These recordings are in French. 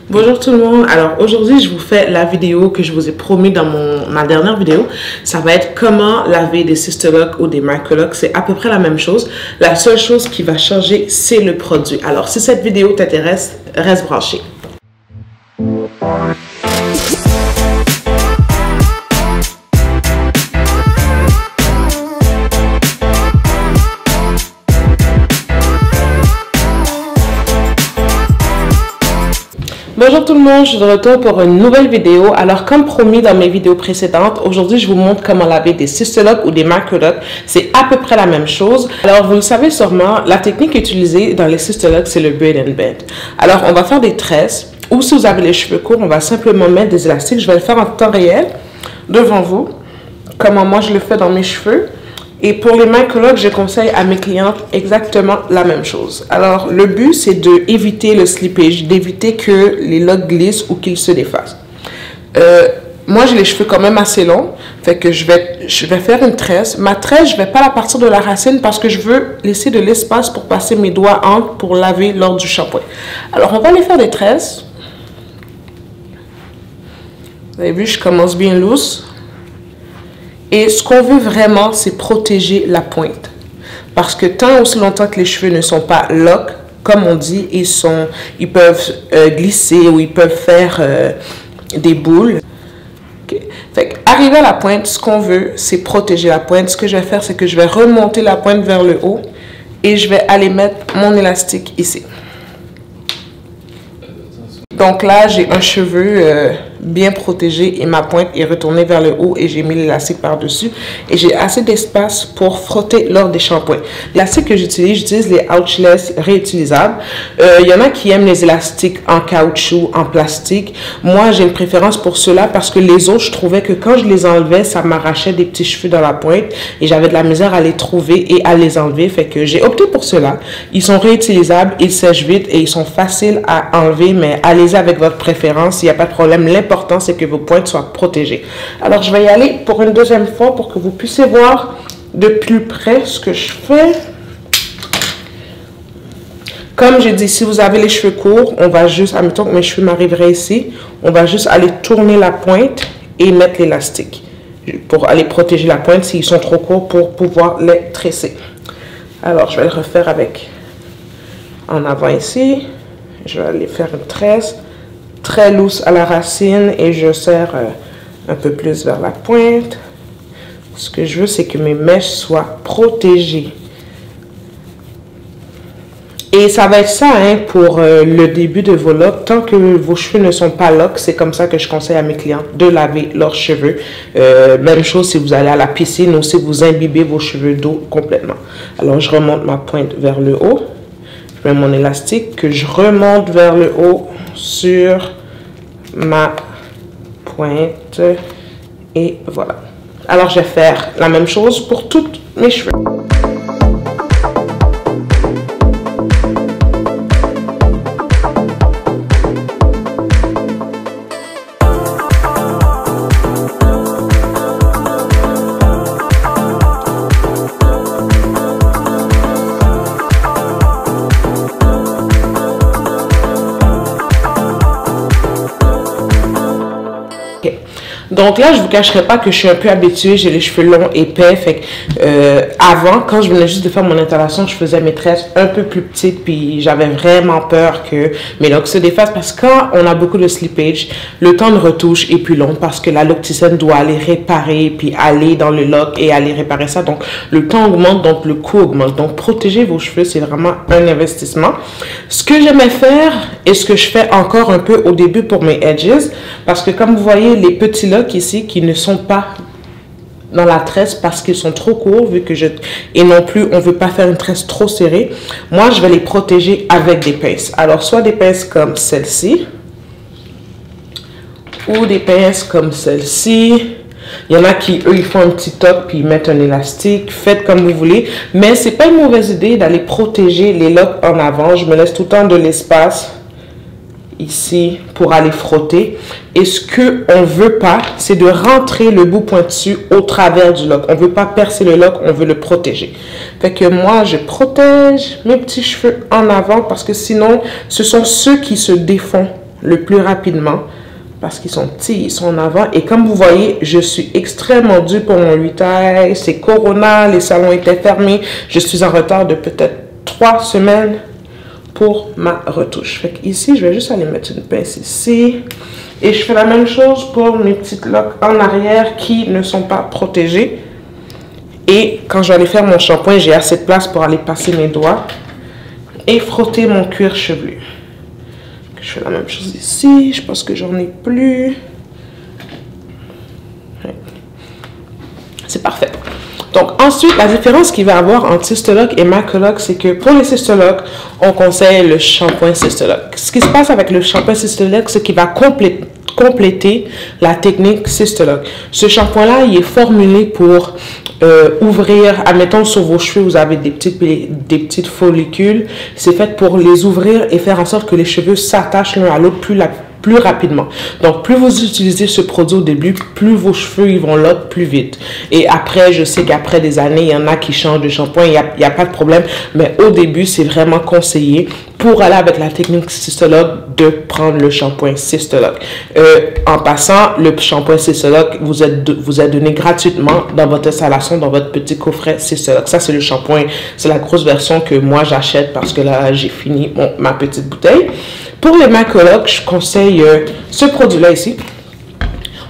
Bonjour tout le monde. Alors aujourd'hui je vous fais la vidéo que je vous ai promis dans ma dernière vidéo. Ça va être comment laver des Sisterlock ou des Microlock. C'est à peu près la même chose. La seule chose qui va changer, c'est le produit. Alors si cette vidéo t'intéresse, reste branché. Bonjour tout le monde, je suis de retour pour une nouvelle vidéo. Alors comme promis dans mes vidéos précédentes, aujourd'hui je vous montre comment laver des Sisterlock ou des Microlock. C'est à peu près la même chose. Alors vous le savez sûrement, la technique utilisée dans les Sisterlock, c'est le braid and bend. Alors on va faire des tresses, ou si vous avez les cheveux courts, on va simplement mettre des élastiques. Je vais le faire en temps réel devant vous, comment moi je le fais dans mes cheveux. Et pour les Microlock, je conseille à mes clientes exactement la même chose. Alors, le but, c'est d'éviter le slippage, d'éviter que les locks glissent ou qu'ils se défassent. Moi, j'ai les cheveux quand même assez longs, fait que je vais faire une tresse. Ma tresse, je ne vais pas la partir de la racine parce que je veux laisser de l'espace pour passer mes doigts entre pour laver lors du shampoing. Alors, on va aller faire des tresses. Vous avez vu, je commence bien loose. Et ce qu'on veut vraiment, c'est protéger la pointe. Parce que tant aussi longtemps que les cheveux ne sont pas lock, comme on dit, ils peuvent glisser ou ils peuvent faire des boules. Okay. Fait arriver à la pointe, ce qu'on veut, c'est protéger la pointe. Ce que je vais faire, c'est que je vais remonter la pointe vers le haut et je vais aller mettre mon élastique ici. Donc là, j'ai un cheveu bien protégé et ma pointe est retournée vers le haut et j'ai mis l'élastique par-dessus. Et j'ai assez d'espace pour frotter lors des shampoings. L'élastique que j'utilise les Ouchless réutilisables. Il y en a qui aiment les élastiques en caoutchouc, en plastique. Moi, j'ai une préférence pour ceux-là parce que les autres, je trouvais que quand je les enlevais, ça m'arrachait des petits cheveux dans la pointe. Et j'avais de la misère à les trouver et à les enlever. Fait que j'ai opté pour ceux-là. Ils sont réutilisables, ils sèchent vite et ils sont faciles à enlever, mais allez avec votre préférence, il n'y a pas de problème. L'important, c'est que vos pointes soient protégées. Alors, je vais y aller pour une deuxième fois pour que vous puissiez voir de plus près ce que je fais. Comme j'ai dit, si vous avez les cheveux courts, on va juste, admettons que mes cheveux m'arriveraient ici, on va juste aller tourner la pointe et mettre l'élastique pour aller protéger la pointe s'ils sont trop courts pour pouvoir les tresser. Alors, je vais le refaire avec en avant ici. Je vais aller faire une tresse très loose à la racine et je serre un peu plus vers la pointe. Ce que je veux, c'est que mes mèches soient protégées. Et ça va être ça pour le début de vos locks. Tant que vos cheveux ne sont pas locks, c'est comme ça que je conseille à mes clients de laver leurs cheveux. Même chose si vous allez à la piscine ou si vous imbibez vos cheveux d'eau complètement. Alors, je remonte ma pointe vers le haut. Je mets mon élastique que je remonte vers le haut sur ma pointe. Et voilà. Alors, je vais faire la même chose pour tous mes cheveux. Donc là, je ne vous cacherai pas que je suis un peu habituée, j'ai les cheveux longs, épais. Fait que, avant, quand je venais juste de faire mon installation, je faisais mes tresses un peu plus petites. Puis j'avais vraiment peur que mes locks se défassent. Parce que quand on a beaucoup de slippage, le temps de retouche est plus long. Parce que la locticienne doit aller réparer, puis aller dans le lock et aller réparer ça. Donc le temps augmente, donc le coût augmente. Donc protéger vos cheveux, c'est vraiment un investissement. Ce que j'aimais faire et ce que je fais encore un peu au début pour mes edges, parce que comme vous voyez, les petits locks ici qui ne sont pas dans la tresse parce qu'ils sont trop courts vu que et non plus on veut pas faire une tresse trop serrée. Moi, je vais les protéger avec des pinces. Alors, soit des pinces comme celle-ci ou des pinces comme celle-ci. Il y en a qui, eux, ils font un petit top puis ils mettent un élastique. Faites comme vous voulez. Mais c'est pas une mauvaise idée d'aller protéger les locks en avant. Je me laisse tout le temps de l'espace ici pour aller frotter. Et ce qu'on ne veut pas, c'est de rentrer le bout pointu au travers du lock. On ne veut pas percer le lock, on veut le protéger. Fait que moi, je protège mes petits cheveux en avant parce que sinon, ce sont ceux qui se défont le plus rapidement parce qu'ils sont petits, ils sont en avant. Et comme vous voyez, je suis extrêmement due pour mon retail. C'est Corona, les salons étaient fermés. Je suis en retard de peut-être 3 semaines pour ma retouche. Fait que ici, je vais juste aller mettre une pince ici. Et je fais la même chose pour mes petites locks en arrière qui ne sont pas protégées. Et quand je vais aller faire mon shampoing, j'ai assez de place pour aller passer mes doigts et frotter mon cuir chevelu. Je fais la même chose ici. Je pense que j'en ai plus. C'est parfait. Donc ensuite, la différence qu'il va y avoir entre Sisterlock et Macolock, c'est que pour les Sisterlock, on conseille le shampoing Sisterlock. Ce qui se passe avec le shampoing Sisterlock, c'est qu'il va compléter la technique Sisterlock. Ce shampoing-là, il est formulé pour ouvrir, admettons sur vos cheveux, vous avez des petites follicules. C'est fait pour les ouvrir et faire en sorte que les cheveux s'attachent l'un à l'autre plus rapidement. Donc, plus vous utilisez ce produit au début, plus vos cheveux ils vont lock plus vite. Et après, je sais qu'après des années, il y en a qui changent de shampoing, il n'y a pas de problème. Mais au début, c'est vraiment conseillé pour aller avec la technique Sisterlock de prendre le shampoing Sisterlock. En passant, le shampoing Sisterlock vous est donné gratuitement dans votre installation, dans votre petit coffret Sisterlock. Ça, c'est le shampoing, c'est la grosse version que moi j'achète parce que là, j'ai fini ma petite bouteille. Pour les Macolock, je conseille ce produit-là ici,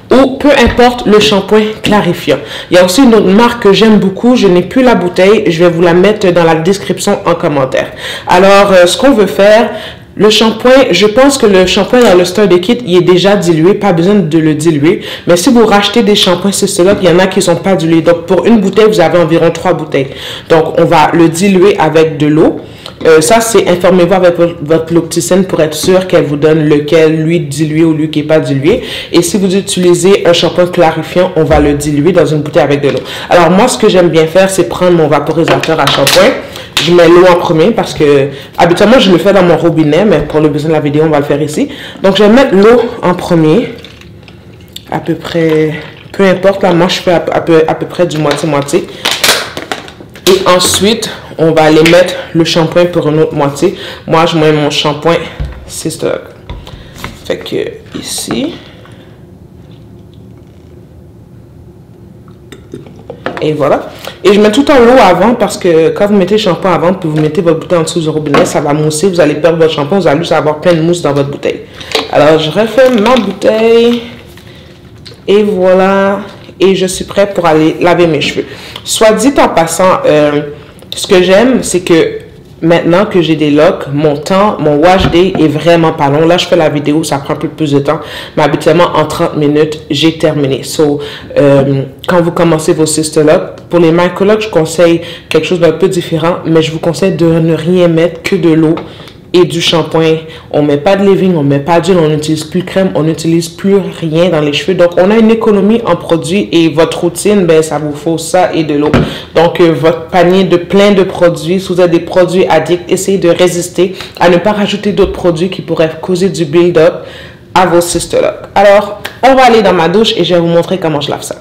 ou peu importe le shampoing clarifiant. Il y a aussi une autre marque que j'aime beaucoup, je n'ai plus la bouteille, je vais vous la mettre dans la description en commentaire. Alors, ce qu'on veut faire, le shampoing, je pense que le shampoing dans le Starter Kit, il est déjà dilué, pas besoin de le diluer. Mais si vous rachetez des shampoings Sisterlock, il y en a qui ne sont pas dilués. Donc, pour une bouteille, vous avez environ 3 bouteilles. Donc, on va le diluer avec de l'eau. Ça, c'est informez-vous avec votre locticienne pour être sûr qu'elle vous donne lequel, lui dilué ou lui qui n'est pas dilué. Et si vous utilisez un shampoing clarifiant, on va le diluer dans une bouteille avec de l'eau. Alors, moi, ce que j'aime bien faire, c'est prendre mon vaporisateur à shampoing. Je mets l'eau en premier parce que, habituellement, je le fais dans mon robinet, mais pour le besoin de la vidéo, on va le faire ici. Donc, je vais mettre l'eau en premier, à peu près, peu importe, là, moi, je fais à peu près du moitié-moitié. Et ensuite, on va aller mettre le shampoing pour une autre moitié. Moi, je mets mon shampoing Sisterlock. Fait que ici. Et voilà. Et je mets tout en l'eau avant parce que quand vous mettez le shampoing avant, puis vous mettez votre bouteille en dessous du robinet, ça va mousser. Vous allez perdre votre shampoing, vous allez juste avoir plein de mousse dans votre bouteille. Alors, je refais ma bouteille. Et voilà. Et je suis prête pour aller laver mes cheveux. Soit dit en passant, ce que j'aime, c'est que maintenant que j'ai des locks, mon wash day est vraiment pas long. Là, je fais la vidéo, ça prend un peu plus de temps. Mais habituellement, en 30 minutes, j'ai terminé. So, quand vous commencez vos Sisterlock, pour les Macolock, je conseille quelque chose d'un peu différent. Mais je vous conseille de ne rien mettre que de l'eau et du shampoing. On met pas de leave-in, on met pas d'huile, on n'utilise plus de crème, on n'utilise plus rien dans les cheveux. Donc, on a une économie en produits et votre routine, ben, ça vous faut ça et de l'eau. Donc, votre panier de plein de produits, si vous avez des produits addicts, essayez de résister à ne pas rajouter d'autres produits qui pourraient causer du build-up à vos Sisterlock. Alors, on va aller dans ma douche et je vais vous montrer comment je lave ça.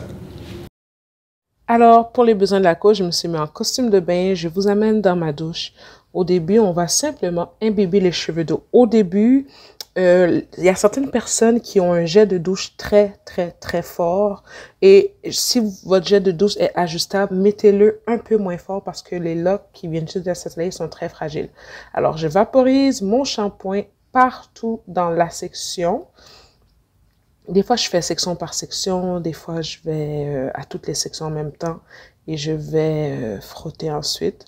Alors, pour les besoins de la cause, je me suis mis en costume de bain. Je vous amène dans ma douche. Au début, on va simplement imbiber les cheveux d'eau. Au début, il y a certaines personnes qui ont un jet de douche très fort. Et si votre jet de douche est ajustable, mettez-le un peu moins fort parce que les locks qui viennent juste de s'installer sont très fragiles. Alors, je vaporise mon shampoing partout dans la section. Des fois, je fais section par section. Des fois, je vais à toutes les sections en même temps et je vais frotter ensuite.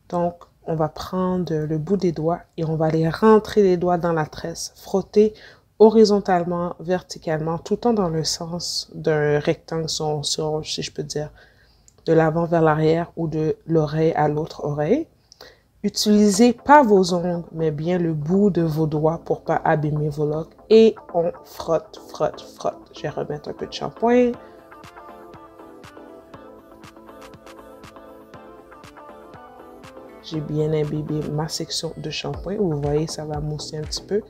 Donc, on va prendre le bout des doigts et on va aller rentrer les doigts dans la tresse, frotter horizontalement, verticalement, tout le temps dans le sens d'un rectangle, si je peux dire, de l'avant vers l'arrière ou de l'oreille à l'autre oreille. Utilisez pas vos ongles, mais bien le bout de vos doigts pour pas abîmer vos locks. Et on frotte, frotte, frotte. Je vais remettre un peu de shampoing. J'ai bien imbibé ma section de shampoing. Vous voyez, ça va mousser un petit peu.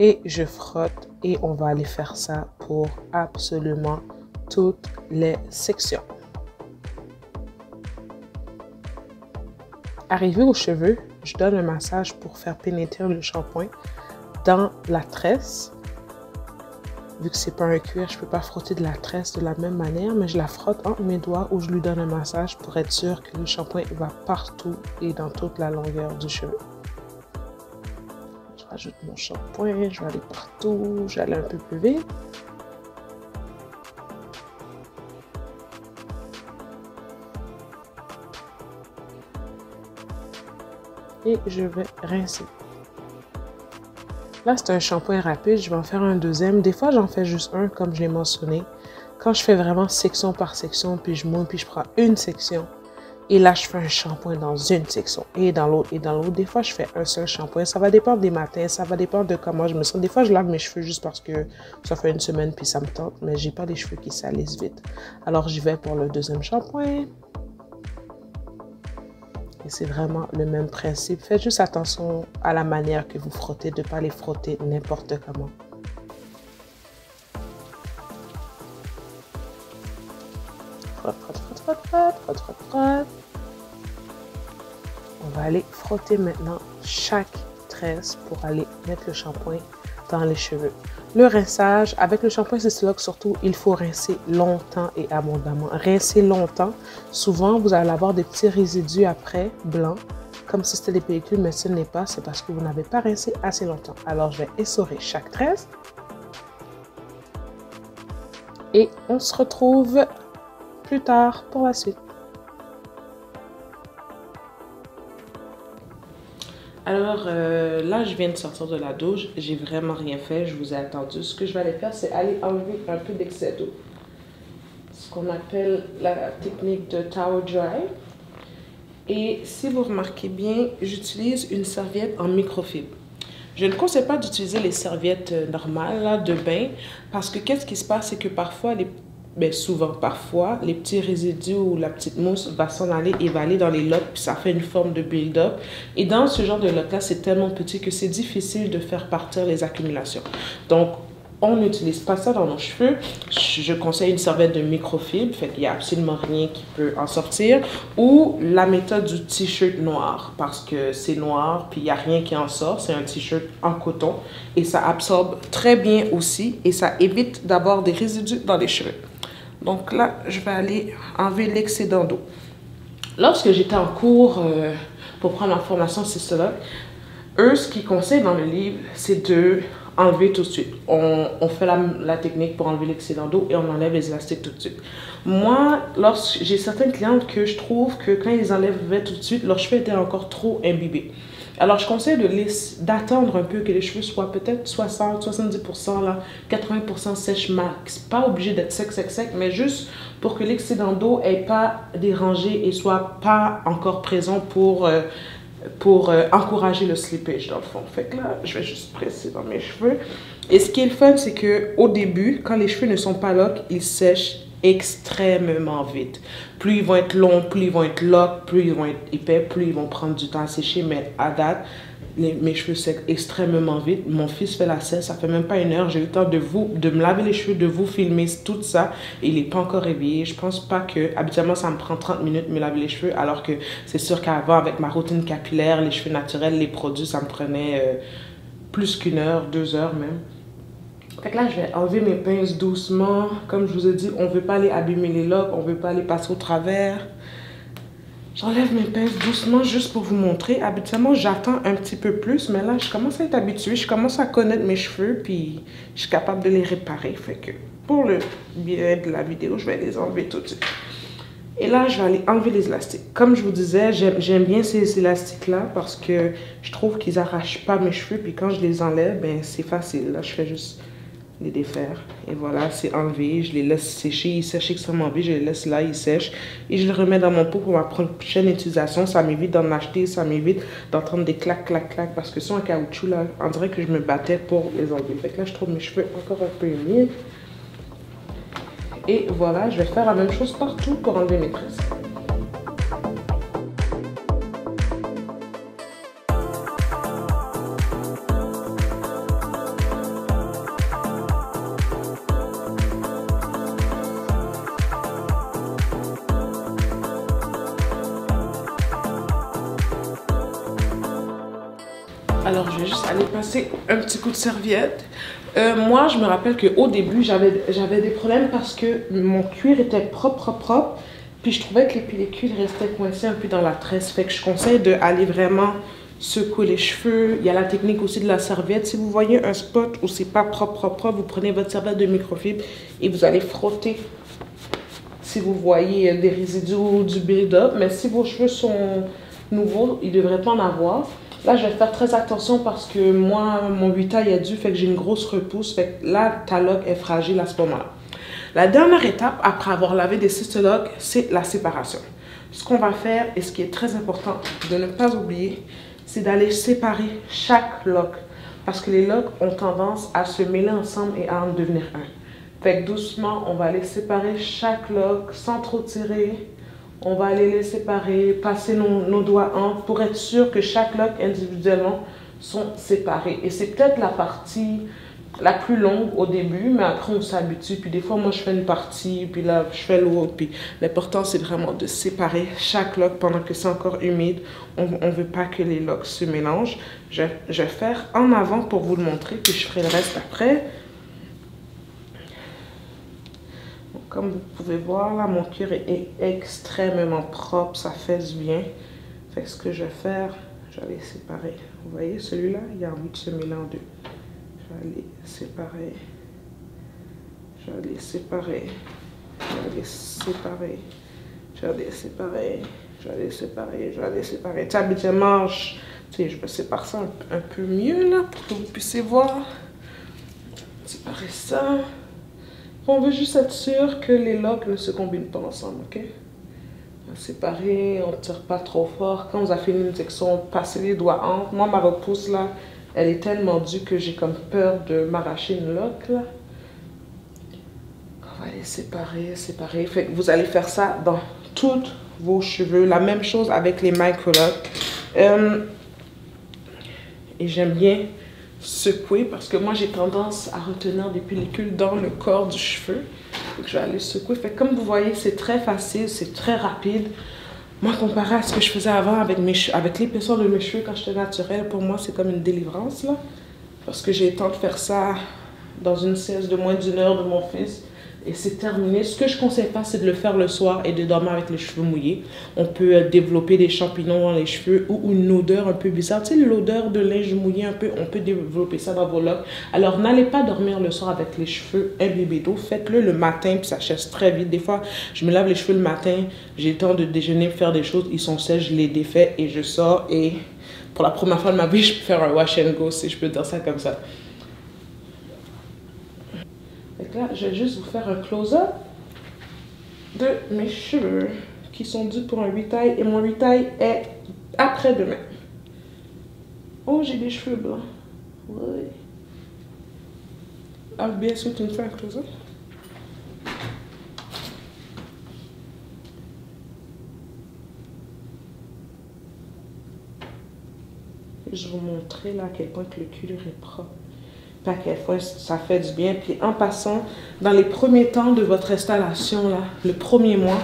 Et je frotte et on va aller faire ça pour absolument toutes les sections. Arrivé aux cheveux, je donne un massage pour faire pénétrer le shampoing dans la tresse. Vu que c'est pas un cuir, je peux pas frotter de la tresse de la même manière, mais je la frotte entre mes doigts ou je lui donne un massage pour être sûr que le shampoing va partout et dans toute la longueur du cheveu. Je rajoute mon shampoing, je vais aller partout, je vais aller un peu plus vite. Et je vais rincer. Là, c'est un shampoing rapide. Je vais en faire un deuxième. Des fois, j'en fais juste un, comme je l'ai mentionné. Quand je fais vraiment section par section, puis je monte, puis je prends une section. Et là, je fais un shampoing dans une section. Et dans l'autre, et dans l'autre. Des fois, je fais un seul shampoing. Ça va dépendre des matins. Ça va dépendre de comment je me sens. Des fois, je lave mes cheveux juste parce que ça fait une semaine, puis ça me tente. Mais j'ai pas les cheveux qui salissent vite. Alors, j'y vais pour le deuxième shampoing. Et c'est vraiment le même principe. Faites juste attention à la manière que vous frottez, de ne pas les frotter n'importe comment. Frotte, frotte, frotte, frotte, frotte, frotte, frotte, frotte. On va aller frotter maintenant chaque tresse pour aller mettre le shampoing dans les cheveux. Le rinçage, avec le shampoing Sistelock surtout, il faut rincer longtemps et abondamment. Rincer longtemps. Souvent, vous allez avoir des petits résidus après, blancs, comme si c'était des pellicules, mais ce n'est pas. C'est parce que vous n'avez pas rincé assez longtemps. Alors, je vais essorer chaque tresse. Et on se retrouve plus tard pour la suite. Alors là, je viens de sortir de la douche. J'ai vraiment rien fait. Je vous ai attendu. Ce que je vais aller faire, c'est aller enlever un peu d'excès d'eau. Ce qu'on appelle la technique de towel dry. Et si vous remarquez bien, j'utilise une serviette en microfibre. Je ne conseille pas d'utiliser les serviettes normales là, de bain parce que qu'est-ce qui se passe, c'est que parfois parfois, les petits résidus ou la petite mousse va s'en aller et va aller dans les loques, puis ça fait une forme de build-up. Et dans ce genre de loques-là, c'est tellement petit que c'est difficile de faire partir les accumulations. Donc, on n'utilise pas ça dans nos cheveux. Je conseille une serviette de microfibre, fait qu'il n'y a absolument rien qui peut en sortir. Ou la méthode du t-shirt noir, parce que c'est noir, puis il n'y a rien qui en sort. C'est un t-shirt en coton et ça absorbe très bien aussi et ça évite d'avoir des résidus dans les cheveux. Donc là, je vais aller enlever l'excédent d'eau. Lorsque j'étais en cours pour prendre la formation Sistelock, eux, ce qu'ils conseillent dans le livre, c'est de enlever tout de suite. On fait la technique pour enlever l'excédent d'eau et on enlève les élastiques tout de suite. Moi, j'ai certaines clientes que je trouve que quand ils enlèvent tout de suite, leurs cheveux étaient encore trop imbibés. Alors, je conseille d'attendre un peu que les cheveux soient peut-être 60, 70%, là, 80% sèche max. Pas obligé d'être sec, sec, sec, mais juste pour que l'excédent d'eau n'ait pas dérangé et soit pas encore présent pour encourager le slippage dans le fond. Fait que là, je vais juste presser dans mes cheveux. Et ce qui est le fun, c'est qu'au début, quand les cheveux ne sont pas lock, ils sèchent extrêmement vite. Plus ils vont être longs, plus ils vont être lock, plus ils vont être épais, plus ils vont prendre du temps à sécher. Mais à date, mes cheveux sèchent extrêmement vite. Mon fils fait la selle, ça fait même pas une heure. J'ai eu le temps de me laver les cheveux, de vous filmer tout ça. Et il n'est pas encore réveillé. Je pense pas que, habituellement, ça me prend 30 minutes de me laver les cheveux. Alors que c'est sûr qu'avant, avec ma routine capillaire, les cheveux naturels, les produits, ça me prenait plus qu'une heure, 2 heures même. Fait que là, je vais enlever mes pinces doucement. Comme je vous ai dit, on ne veut pas aller abîmer les locks, on ne veut pas aller passer au travers. J'enlève mes pinces doucement juste pour vous montrer. Habituellement, j'attends un petit peu plus, mais là, je commence à être habituée. Je commence à connaître mes cheveux, puis je suis capable de les réparer. Fait que pour le bien de la vidéo, je vais les enlever tout de suite. Et là, je vais aller enlever les élastiques. Comme je vous disais, j'aime bien ces élastiques-là parce que je trouve qu'ils n'arrachent pas mes cheveux. Puis quand je les enlève, ben c'est facile. Là, je fais juste les défaire. Et voilà, c'est enlevé. Je les laisse sécher. Ils sèchent extrêmement vite. Je les laisse là, ils sèchent. Et je les remets dans mon pot pour ma prochaine utilisation. Ça m'évite d'en acheter. Ça m'évite d'entendre des clac, clac, clac. Parce que sont en caoutchouc, là, on dirait que je me battais pour les enlever. Fait que là, je trouve mes cheveux encore un peu humides. Et voilà, je vais faire la même chose partout pour enlever mes tresses. vais juste aller passer un petit coup de serviette. Moi, je me rappelle qu'au début, j'avais des problèmes parce que mon cuir était propre. Puis je trouvais que les pellicules restaient coincées un peu dans la tresse. Fait que je conseille d'aller vraiment secouer les cheveux. Il y a la technique aussi de la serviette. Si vous voyez un spot où c'est pas propre, vous prenez votre serviette de microfibre et vous allez frotter. Si vous voyez des résidus ou du build-up, mais si vos cheveux sont nouveaux, il ne devrait pas en avoir. Là, je vais faire très attention parce que moi, mon 8 taille est dû, fait que j'ai une grosse repousse. Fait que là, ta loque est fragile à ce moment-là. La dernière étape, après avoir lavé des cystologues, c'est la séparation. Ce qu'on va faire, et ce qui est très important de ne pas oublier, c'est d'aller séparer chaque loque. Parce que les loques ont tendance à se mêler ensemble et à en devenir un. Fait que doucement, on va aller séparer chaque loque sans trop tirer. On va aller les séparer, passer nos doigts entre pour être sûr que chaque loque individuellement sont séparées. Et c'est peut-être la partie la plus longue au début, mais après on s'habitue. Puis des fois, moi, je fais une partie, puis là, je fais l'autre. Puis l'important, c'est vraiment de séparer chaque loque pendant que c'est encore humide. On ne veut pas que les loques se mélangent. Je vais faire en avant pour vous le montrer, puis je ferai le reste après. Donc, comme vous pouvez voir, là, mon cuir est extrêmement propre. Ça fait du bien. Fait que ce que je vais faire, je vais les séparer. Vous voyez, celui-là, il a envie de se mêler en deux. Je vais les séparer, je vais les séparer, je vais les séparer, je vais les séparer, je vais les séparer, je vais les séparer. Tu sais, habituellement, je me sépare ça un peu mieux là pour que vous puissiez voir. Séparer ça. On veut juste être sûr que les loques ne se combinent pas ensemble, ok? On va séparer, on ne tire pas trop fort. Quand vous avez fini une section, passez les doigts entre. Moi, ma repousse là, elle est tellement dure que j'ai comme peur de m'arracher une loque, là. On va les séparer. Fait que vous allez faire ça dans tous vos cheveux. La même chose avec les micro-locks. Et j'aime bien secouer parce que moi, j'ai tendance à retenir des pellicules dans le corps du cheveu. Donc, je vais aller secouer. Fait que comme vous voyez, c'est très facile, c'est très rapide. Moi, comparé à ce que je faisais avant avec l'épaisseur de mes cheveux quand j'étais naturelle, pour moi, c'est comme une délivrance, là. Parce que j'ai le temps de faire ça dans une sieste de moins d'1 heure de mon fils. Et c'est terminé. Ce que je ne conseille pas, c'est de le faire le soir et de dormir avec les cheveux mouillés. On peut développer des champignons dans les cheveux ou une odeur un peu bizarre. Tu sais, l'odeur de linge mouillé un peu, on peut développer ça dans vos locks. Alors, n'allez pas dormir le soir avec les cheveux imbibés d'eau. Faites-le le matin, puis ça sèche très vite. Des fois, je me lave les cheveux le matin, j'ai le temps de déjeuner, faire des choses, ils sont sèches, je les défais et je sors. Et pour la première fois de ma vie, je peux faire un wash and go, si je peux dire ça comme ça. Donc là, je vais juste vous faire un close-up de mes cheveux qui sont dus pour un 8 taille et mon 8 taille est après-demain. Oh, j'ai des cheveux blancs. Oui. Alors, bien sûr, tu me fais un close-up. Je vais vous montrer là à quel point que le cuir est propre. À quelle fois ça fait du bien. Puis en passant, dans les premiers temps de votre installation, là, le premier mois,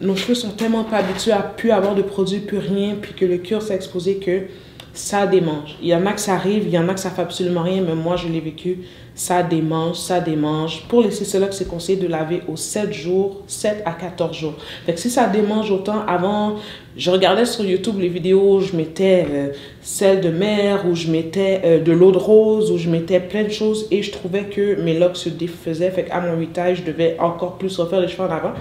nos cheveux sont tellement pas habitués à plus avoir de produits, plus rien, puis que le cuir s'est exposé que ça démange. Il y en a que ça arrive, il y en a que ça fait absolument rien, mais moi je l'ai vécu, ça démange, ça démange. Pour les cystologues, c'est conseillé de laver aux 7 jours, 7 à 14 jours. Fait que si ça démange autant, avant, je regardais sur YouTube les vidéos, je mettais sel de mer, ou je mettais de l'eau de rose, ou je mettais plein de choses, et je trouvais que mes locks se défaisaient. Fait qu'à mon 8 taille, je devais encore plus refaire les cheveux en avant.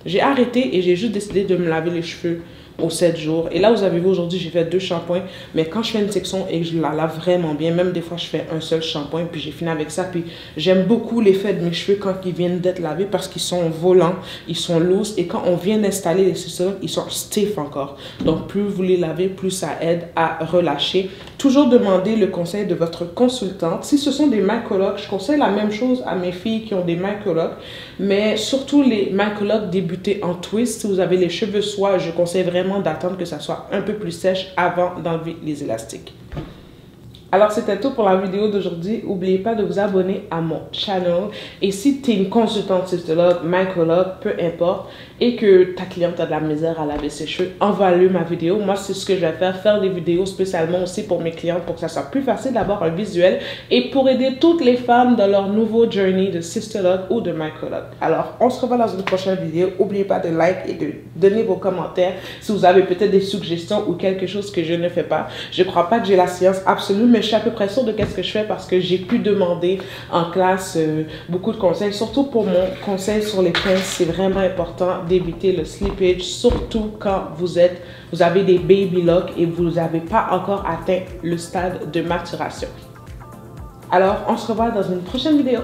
J'ai arrêté et j'ai juste décidé de me laver les cheveux aux 7 jours. Et là, vous avez vu, aujourd'hui, j'ai fait 2 shampoings. Mais quand je fais une section et que je la lave vraiment bien, même des fois, je fais un seul shampoing, puis j'ai fini avec ça. Puis j'aime beaucoup l'effet de mes cheveux quand ils viennent d'être lavés parce qu'ils sont volants, ils sont loose. Et quand on vient d'installer les cystologues, ils sont stiff encore. Donc, plus vous les lavez, plus ça aide à relâcher. Toujours demandez le conseil de votre consultante. Si ce sont des micro-locks, je conseille la même chose à mes filles qui ont des micro-locks. Mais surtout les micro-locks débutés en twist. Si vous avez les cheveux soie, je conseille vraiment d'attendre que ça soit un peu plus sèche avant d'enlever les élastiques. Alors c'était tout pour la vidéo d'aujourd'hui. N'oubliez pas de vous abonner à mon channel. Et si tu es une consultante cystologue, micrologue, peu importe, et que ta cliente a de la misère à laver ses cheveux, envoie-lui ma vidéo. Moi, c'est ce que je vais faire des vidéos spécialement aussi pour mes clientes pour que ça soit plus facile d'avoir un visuel et pour aider toutes les femmes dans leur nouveau journey de cystologue ou de micrologue. Alors, on se revoit dans une prochaine vidéo. N'oubliez pas de like et de donner vos commentaires si vous avez peut-être des suggestions ou quelque chose que je ne fais pas. Je ne crois pas que j'ai la science absolue, mais je suis à peu près sûre de ce que je fais parce que j'ai pu demander en classe beaucoup de conseils. Surtout pour mon conseil sur les pinces, c'est vraiment important d'éviter le slippage, surtout quand vous avez des baby locks et vous n'avez pas encore atteint le stade de maturation. Alors, on se revoit dans une prochaine vidéo.